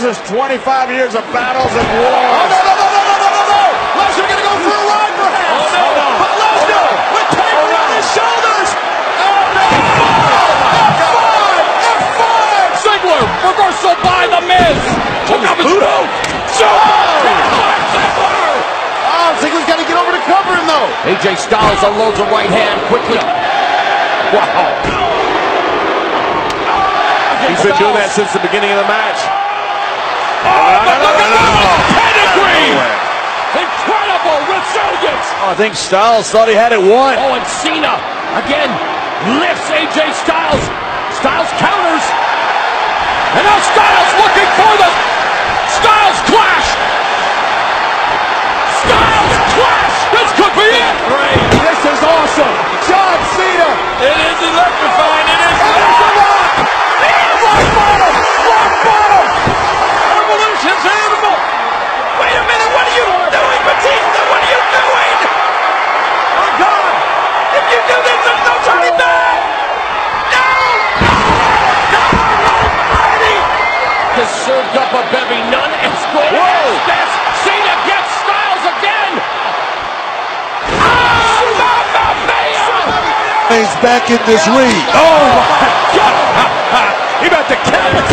is 25 years of battles and wars. Oh, no. Lesnar gonna go for a ride, perhaps. Oh, no. But Lesnar with Taker on his shoulders. Oh, no. F5. Ziggler, reversal by The Miz. Took off his boot. Oh, Ziggler's got to get over to cover him, though. AJ Styles unloads a right hand quickly. Wow. He's been doing that since the beginning of the match. But look at that pedigree! Incredible resurgence! I think Styles thought he had it won. Oh, and Cena again lifts AJ Styles. Styles counters. And now Styles looking for the Styles clash. Styles clash. This could be it. Great. This is awesome. John Cena. It is electrifying. It is. Rock bottom. Evolution's animal. Wait a minute. What are you doing, Batista? What are you doing? Oh, God. If you do this, there's no turning back. No. Has served up a bevy, none as great as Cena gets Styles again. Mamma Mia! He's back in this ring. Oh, my God. He about to kill it.